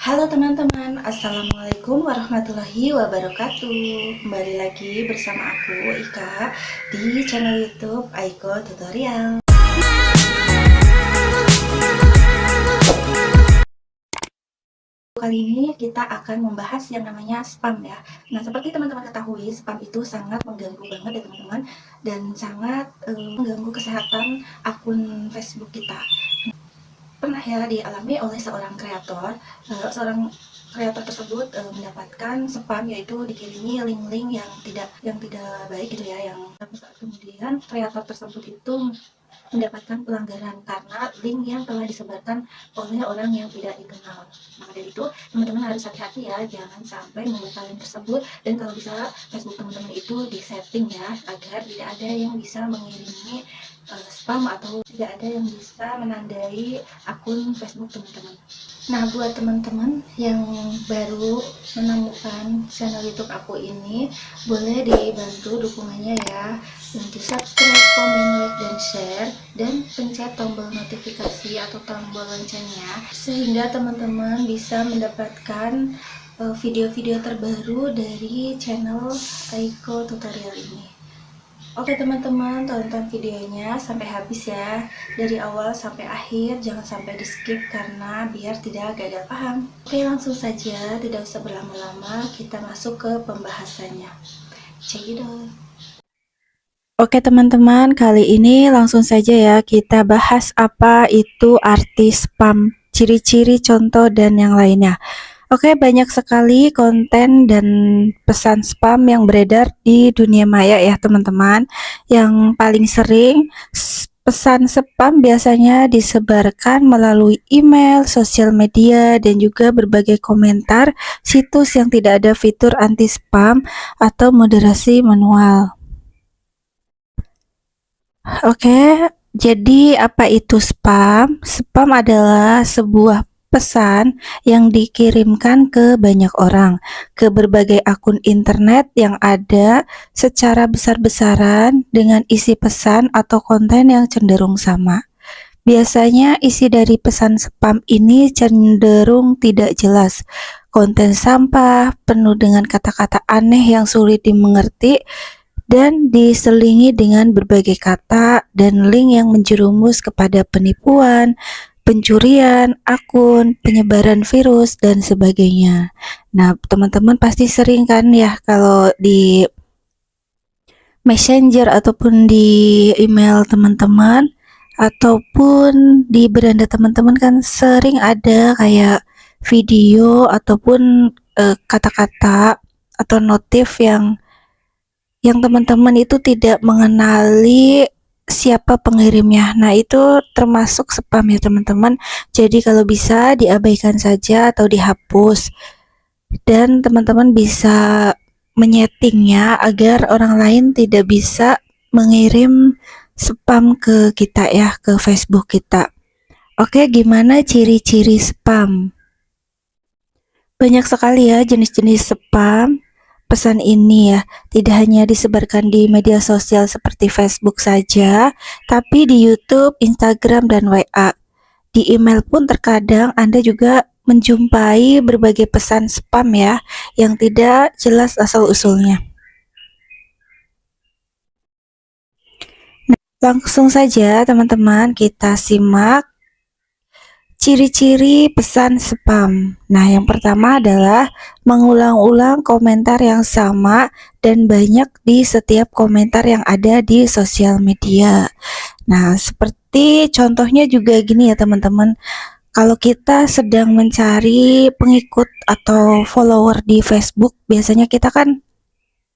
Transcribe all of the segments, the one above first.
Halo teman-teman, Assalamualaikum warahmatullahi wabarakatuh. Kembali lagi bersama aku Ika di channel YouTube Aiko Tutorial. Kali ini kita akan membahas yang namanya spam ya. Nah, seperti teman-teman ketahui, spam itu sangat mengganggu banget ya teman-teman, dan sangat mengganggu kesehatan akun Facebook kita. Pernah ya dialami oleh seorang kreator. Seorang kreator tersebut mendapatkan spam, yaitu dikirimi link-link yang tidak baik gitu ya, yang saat kemudian kreator tersebut itu mendapatkan pelanggaran karena link yang telah disebarkan oleh orang yang tidak dikenal. Maka dari itu teman-teman harus hati-hati ya, jangan sampai membuka link tersebut, dan kalau bisa Facebook teman-teman itu disetting ya, agar tidak ada yang bisa mengirimi spam atau tidak ada yang bisa menandai akun Facebook teman-teman. Nah, buat teman-teman yang baru menemukan channel YouTube aku ini, boleh dibantu dukungannya ya, untuk subscribe, komen, like, dan share, dan pencet tombol notifikasi atau tombol loncengnya, sehingga teman-teman bisa mendapatkan video-video terbaru dari channel Aiko Tutorial ini. Oke teman-teman, tonton videonya sampai habis ya, dari awal sampai akhir, jangan sampai di skip karena biar tidak gagal paham. Oke, langsung saja, tidak usah berlama-lama, kita masuk ke pembahasannya. Cekidot. Oke teman-teman, kali ini langsung saja ya kita bahas apa itu arti spam, ciri-ciri, contoh, dan yang lainnya. Oke, banyak sekali konten dan pesan spam yang beredar di dunia maya ya teman-teman. Yang paling sering pesan spam biasanya disebarkan melalui email, sosial media, dan juga berbagai komentar situs yang tidak ada fitur anti spam atau moderasi manual. Oke, jadi apa itu spam? Spam adalah sebuah pesan yang dikirimkan ke banyak orang, ke berbagai akun internet yang ada secara besar-besaran dengan isi pesan atau konten yang cenderung sama. Biasanya isi dari pesan spam ini cenderung tidak jelas, konten sampah, penuh dengan kata-kata aneh yang sulit dimengerti, dan diselingi dengan berbagai kata dan link yang menjerumus kepada penipuan, pencurian akun, penyebaran virus, dan sebagainya. Nah, teman-teman pasti sering kan ya kalau di Messenger ataupun di email teman-teman ataupun di beranda teman-teman kan sering ada kayak video ataupun kata-kata atau notif yang teman-teman itu tidak mengenali siapa pengirimnya. Nah, itu termasuk spam ya teman-teman. Jadi kalau bisa diabaikan saja atau dihapus. Dan teman-teman bisa menyetingnya agar orang lain tidak bisa mengirim spam ke kita ya, ke Facebook kita. Oke, gimana ciri-ciri spam? Banyak sekali ya jenis-jenis spam. Pesan ini ya tidak hanya disebarkan di media sosial seperti Facebook saja, tapi di YouTube, Instagram, dan WA. Di email pun terkadang Anda juga menjumpai berbagai pesan spam ya, yang tidak jelas asal-usulnya. Nah, langsung saja teman-teman kita simak ciri-ciri pesan spam. Nah, yang pertama adalah mengulang-ulang komentar yang sama dan banyak di setiap komentar yang ada di sosial media. Nah, seperti contohnya juga gini ya teman-teman. Kalau kita sedang mencari pengikut atau follower di Facebook, biasanya kita kan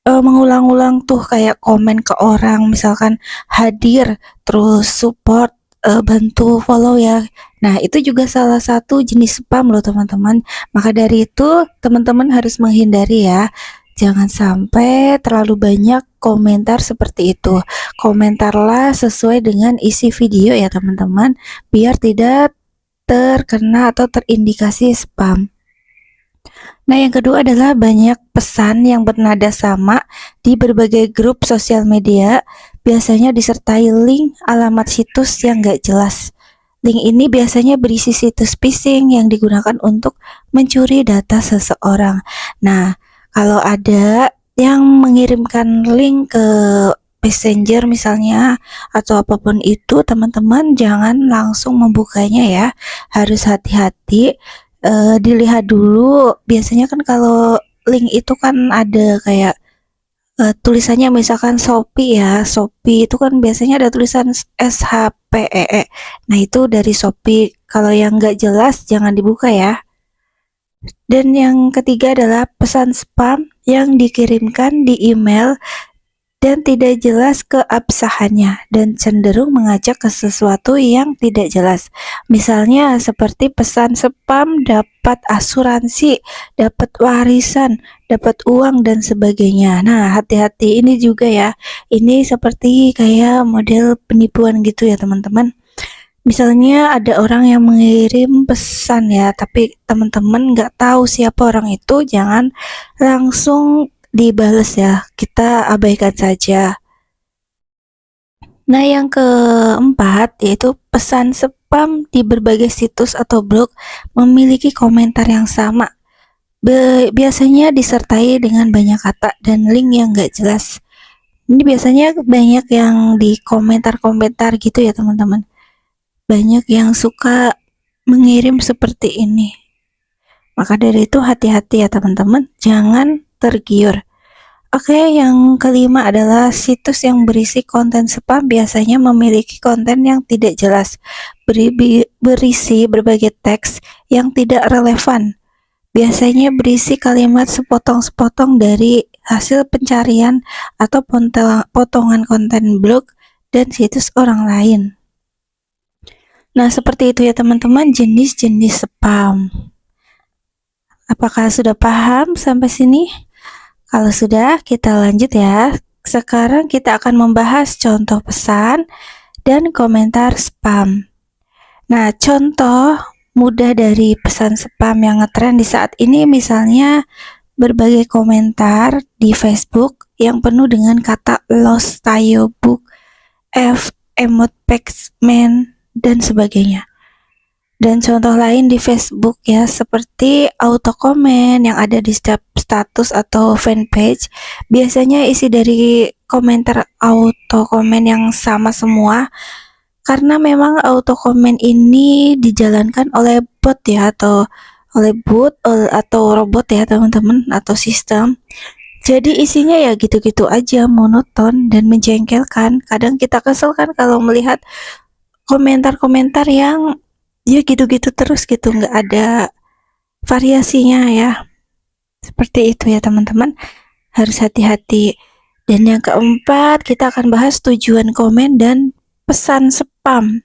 mengulang-ulang tuh kayak komen ke orang, misalkan hadir, terus support, bantu follow ya. Nah, itu juga salah satu jenis spam loh teman-teman. Maka dari itu teman-teman harus menghindari ya. Jangan sampai terlalu banyak komentar seperti itu. Komentarlah sesuai dengan isi video ya teman-teman, biar tidak terkena atau terindikasi spam. Nah, yang kedua adalah banyak pesan yang bernada sama di berbagai grup sosial media, biasanya disertai link alamat situs yang gak jelas. Link ini biasanya berisi situs phishing yang digunakan untuk mencuri data seseorang. Nah, kalau ada yang mengirimkan link ke Messenger misalnya atau apapun itu, teman-teman jangan langsung membukanya ya. Harus hati-hati, dilihat dulu. Biasanya kan kalau link itu kan ada kayak tulisannya misalkan Shopee ya, Shopee itu kan biasanya ada tulisan SHPEE. Nah, itu dari Shopee. Kalau yang nggak jelas jangan dibuka ya. Dan yang ketiga adalah pesan spam yang dikirimkan di email dan tidak jelas keabsahannya dan cenderung mengajak ke sesuatu yang tidak jelas. Misalnya seperti pesan spam dapat asuransi, dapat warisan, dapat uang dan sebagainya. Nah, hati-hati ini juga ya. Ini seperti kayak model penipuan gitu ya, teman-teman. Misalnya ada orang yang mengirim pesan ya, tapi teman-teman nggak tahu siapa orang itu, jangan langsung dibales ya. Kita abaikan saja. Nah, yang keempat yaitu pesan spam di berbagai situs atau blog memiliki komentar yang sama. Biasanya disertai dengan banyak kata dan link yang nggak jelas. Ini biasanya banyak yang di komentar-komentar gitu ya, teman-teman. Banyak yang suka mengirim seperti ini. Maka dari itu hati-hati ya teman-teman, jangan tergiur. Oke, yang kelima adalah situs yang berisi konten spam biasanya memiliki konten yang tidak jelas, berisi berbagai teks yang tidak relevan. Biasanya berisi kalimat sepotong-sepotong dari hasil pencarian atau potongan konten blog dan situs orang lain. Nah, seperti itu ya teman-teman jenis-jenis spam. Apakah sudah paham sampai sini? Kalau sudah, kita lanjut ya. Sekarang kita akan membahas contoh pesan dan komentar spam. Nah, contoh mudah dari pesan spam yang ngetren di saat ini misalnya berbagai komentar di Facebook yang penuh dengan kata lost tayo book, F, emot pexman, dan sebagainya. Dan contoh lain di Facebook ya, seperti auto komen yang ada di setiap status atau fanpage. Biasanya isi dari komentar auto komen yang sama semua, karena memang auto komen ini dijalankan oleh bot ya, atau oleh bot atau robot ya teman-teman, atau sistem. Jadi isinya ya gitu-gitu aja, monoton dan menjengkelkan. Kadang kita kesel kan kalau melihat komentar-komentar yang ya gitu-gitu terus gitu, nggak ada variasinya ya. Seperti itu ya teman-teman, harus hati-hati. Dan yang keempat, kita akan bahas tujuan komen dan pesan spam.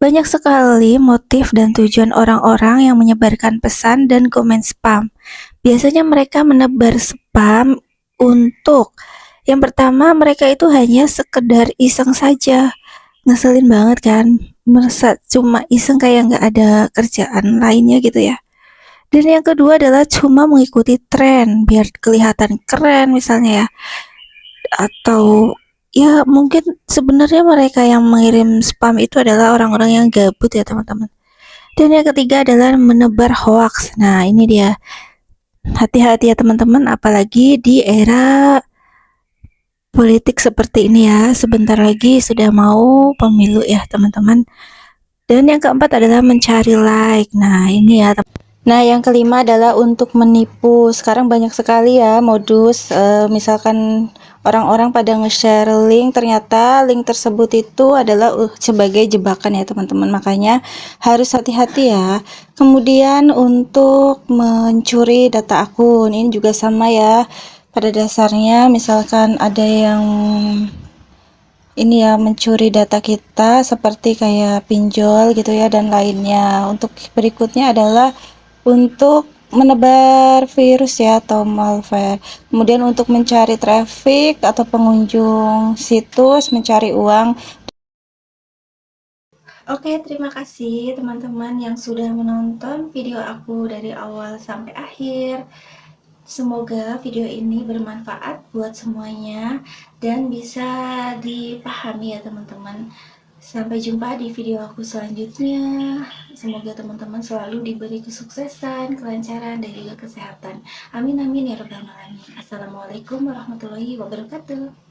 Banyak sekali motif dan tujuan orang-orang yang menyebarkan pesan dan komen spam. Biasanya mereka menebar spam untuk yang pertama, mereka itu hanya sekedar iseng saja. Ngeselin banget kan, merasa cuma iseng kayak nggak ada kerjaan lainnya gitu ya. Dan yang kedua adalah cuma mengikuti tren biar kelihatan keren misalnya ya. Atau ya mungkin sebenarnya mereka yang mengirim spam itu adalah orang-orang yang gabut ya teman-teman. Dan yang ketiga adalah menebar hoax. Nah, ini dia. Hati-hati ya teman-teman, apalagi di era politik seperti ini ya. Sebentar lagi sudah mau pemilu ya teman-teman. Dan yang keempat adalah mencari like. Nah, ini ya. Nah, yang kelima adalah untuk menipu. Sekarang banyak sekali ya modus, misalkan orang-orang pada nge-share link, ternyata link tersebut itu adalah sebagai jebakan ya teman-teman. Makanya harus hati-hati ya. Kemudian untuk mencuri data akun, ini juga sama ya. Pada dasarnya misalkan ada yang ini ya mencuri data kita seperti kayak pinjol gitu ya dan lainnya. Untuk berikutnya adalah untuk menebar virus ya atau malware. Kemudian untuk mencari traffic atau pengunjung situs, mencari uang. Oke, terima kasih teman-teman yang sudah menonton video aku dari awal sampai akhir. Semoga video ini bermanfaat buat semuanya dan bisa dipahami ya teman-teman. Sampai jumpa di video aku selanjutnya. Semoga teman-teman selalu diberi kesuksesan, kelancaran, dan juga kesehatan. Amin amin ya rabbal alamin. Assalamualaikum warahmatullahi wabarakatuh.